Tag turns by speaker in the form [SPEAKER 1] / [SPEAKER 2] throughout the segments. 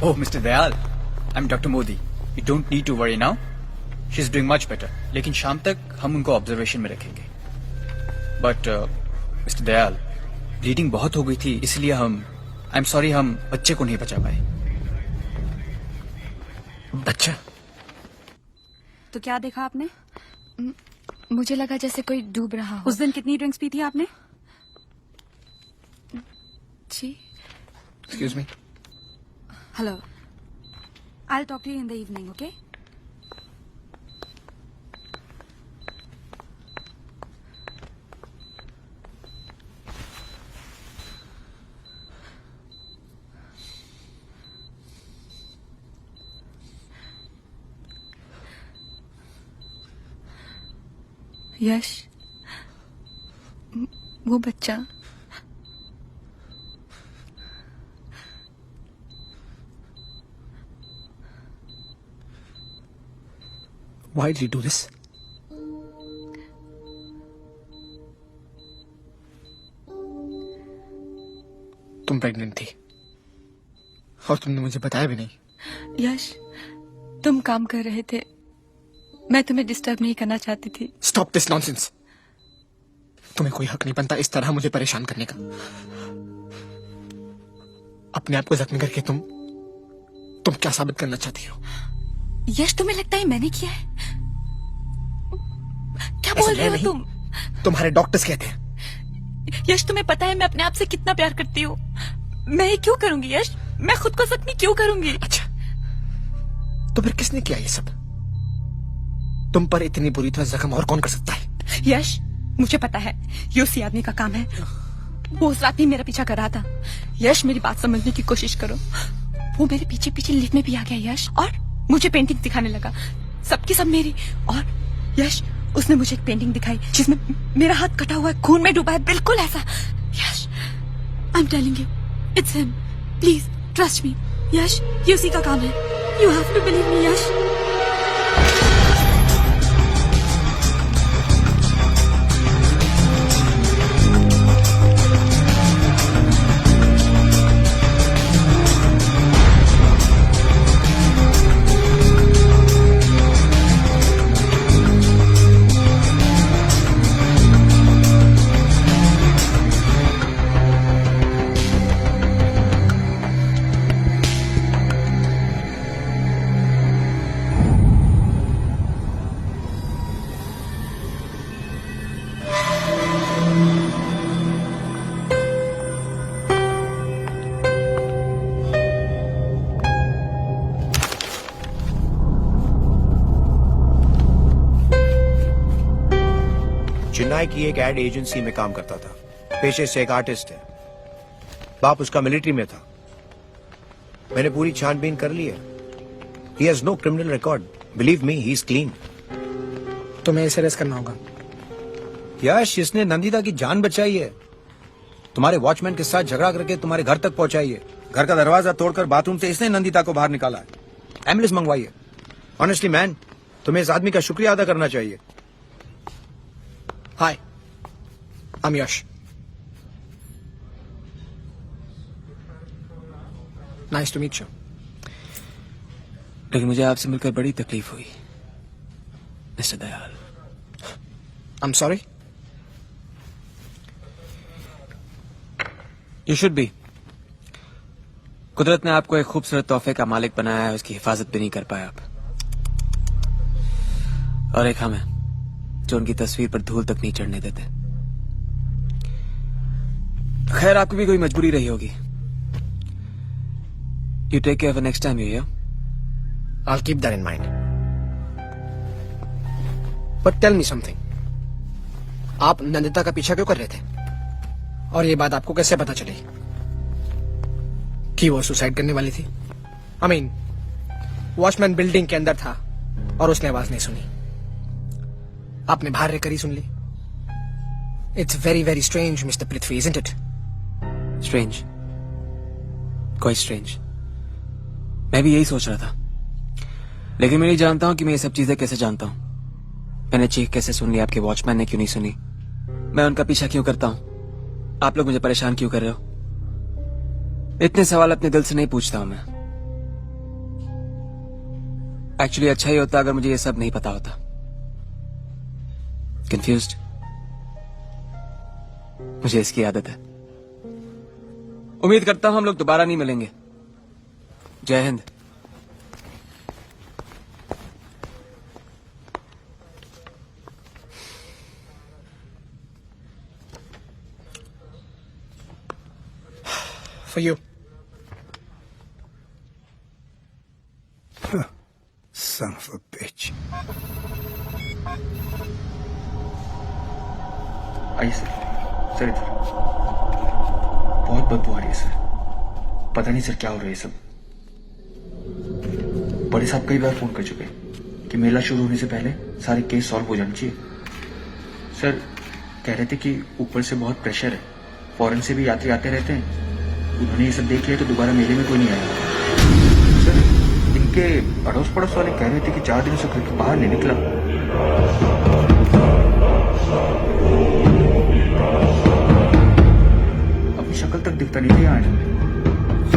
[SPEAKER 1] Oh, Mr. Dayal, I'm Dr. Modi. You don't need to worry now. She's doing much better. लेकिन शाम तक हम उनको observation में रखेंगे. But Mr. Dayal, ब्लीडिंग बहुत हो गई थी, इसलिए I'm sorry हम बच्चे को नहीं बचा पाए.
[SPEAKER 2] बच्चा?
[SPEAKER 3] तो क्या देखा आपने?
[SPEAKER 4] मुझे लगा जैसे कोई डूब रहा हो.
[SPEAKER 3] उस दिन कितनी ड्रिंक्स पी थी आपने?
[SPEAKER 4] जी.
[SPEAKER 2] Excuse me.
[SPEAKER 3] Hello. I'll talk to you in the evening, okay?
[SPEAKER 4] यश, वो बच्चा
[SPEAKER 2] Why did you do this? तुम प्रेग्नेंट थी और तुमने मुझे बताया भी नहीं.
[SPEAKER 4] यश, तुम काम कर रहे थे. मैं तुम्हें डिस्टर्ब नहीं करना चाहती थी.
[SPEAKER 2] Stop this nonsense. तुम्हें कोई हक नहीं बनता इस तरह मुझे परेशान करने का. अपने आप को जख्मी करके तुम क्या साबित करना चाहती हो?
[SPEAKER 4] यश, तुम्हें लगता है मैंने किया है? क्या बोल रहे हो तुम?
[SPEAKER 2] तुम्हारे डॉक्टर्स कहते हैं.
[SPEAKER 4] यश, तुम्हें पता है मैं अपने आप से कितना प्यार करती हूँ. मैं ये क्यों करूंगी यश? मैं खुद को जख्मी क्यों करूंगी?
[SPEAKER 2] अच्छा, तो फिर किसने किया ये सब? तुम पर इतनी बुरी तरह जख्म और कौन कर सकता है?
[SPEAKER 4] यश, मुझे पता है ये उसी आदमी का काम है. वो उस रात भी मेरा पीछा कर रहा था. यश, मेरी बात समझने की कोशिश करो. वो मेरे पीछे पीछे लिफ्ट में भी आ गया यश, और मुझे पेंटिंग दिखाने लगा. सबकी सब मेरी. और यश, उसने मुझे एक पेंटिंग दिखाई जिसमें मेरा हाथ कटा हुआ है, खून में डूबा है, बिल्कुल ऐसा. Yash, I am telling you, it's him. Please trust me. Yash, ये उसी का काम है. You have to believe me Yash.
[SPEAKER 5] Chennai की एक एड एजेंसी में काम करता था. पेशे से एक आर्टिस्ट है. बाप उसका मिलिट्री में था. मैंने पूरी छानबीन कर ली है. He has no criminal record. Believe me, he is clean.
[SPEAKER 2] तुम्हें इसे अरेस्ट करना होगा.
[SPEAKER 5] यश, इसने नंदिता की जान बचाई है. तुम्हारे वॉचमैन के साथ झगड़ा करके तुम्हारे घर तक पहुंचाई है. घर का दरवाजा तोड़कर बाथरूम से इसने नंदिता को बाहर निकाला है. एम्बुलेंस मंगवाई है. ऑनेस्टली मैन, तुम्हें इस आदमी का शुक्रिया अदा करना चाहिए.
[SPEAKER 2] Hi, I'm Yash. Nice to meet you.
[SPEAKER 1] लेकिन मुझे आपसे मिलकर बड़ी तकलीफ हुई, mister Dayal.
[SPEAKER 2] I'm sorry.
[SPEAKER 1] You should be. कुदरत ने आपको एक खूबसूरत तोहफे का मालिक बनाया है, उसकी हिफाजत भी नहीं कर पाए आप. और एक हम हैं जो उनकी तस्वीर पर धूल तक नहीं चढ़ने देते. खैर, आपकी भी कोई मजबूरी रही होगी. You take care for next time you hear.
[SPEAKER 2] I'll keep that in mind. But tell me something. आप नंदिता का पीछा क्यों कर रहे थे? और ये बात आपको कैसे पता चली कि वो सुसाइड करने वाली थी? I mean, वॉचमैन बिल्डिंग के अंदर था और उसने आवाज नहीं सुनी. आपने बाहर रहकर ही सुन ली. It's very, very strange, Mr. Prithvi, isn't it?
[SPEAKER 1] Strange. Quite strange. मैं भी यही सोच रहा था, लेकिन मैं नहीं जानता हूं कि मैं ये सब चीजें कैसे जानता हूं. मैंने चीख कैसे सुन ली, आपके वॉचमैन ने क्यों नहीं सुनी? मैं उनका पीछा क्यों करता हूं? आप लोग मुझे परेशान क्यों कर रहे हो? इतने सवाल अपने दिल से नहीं पूछता हूं मैं.
[SPEAKER 6] एक्चुअली अच्छा ही होता अगर मुझे ये सब नहीं पता होता। कंफ्यूज्ड, मुझे इसकी आदत है। उम्मीद करता हूं हम लोग दोबारा नहीं मिलेंगे। जय Hind.
[SPEAKER 2] For you.
[SPEAKER 5] Son of a bitch.
[SPEAKER 1] आइए सर, सर इधर। बहुत बदबू आ रही है सर। पता नहीं सर क्या हो रहा है ये सब। बड़े साहब कई बार फोन कर चुके कि मेला शुरू होने से पहले सारे केस सॉल्व हो जाने चाहिए। सर कह रहे थे कि ऊपर से बहुत प्रेशर है, फॉरेन से भी यात्री आते रहते हैं, उन्होंने ये सब देख लिया तो दोबारा मेले में कोई नहीं आएगा। सर इनके अड़ोस पड़ोस वाले कह रहे थे कि 4 दिनों से घर के बाहर नहीं निकला। अपनी शक्ल तक दिखता नहीं था आज।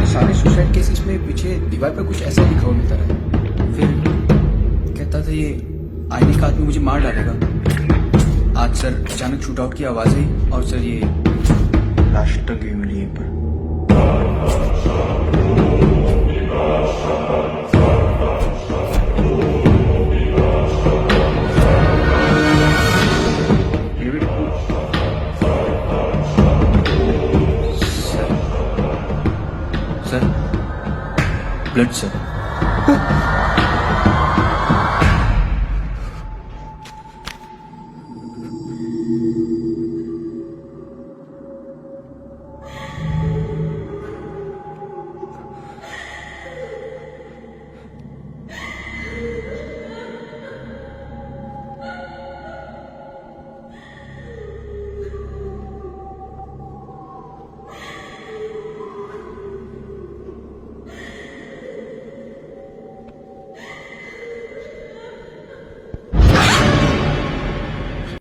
[SPEAKER 2] सारे सुसाइड केसेस में पीछे दीवार पर कुछ ऐसा लिखा हुआ मिलता है।
[SPEAKER 1] फिर कहता था ये आईने का आदमी मुझे मार डालेगा। आज सर अचानक शूट आउट की आवाज आई और सर ये लाश टंगी हुई मिली यहीं पर। Sir blood sir.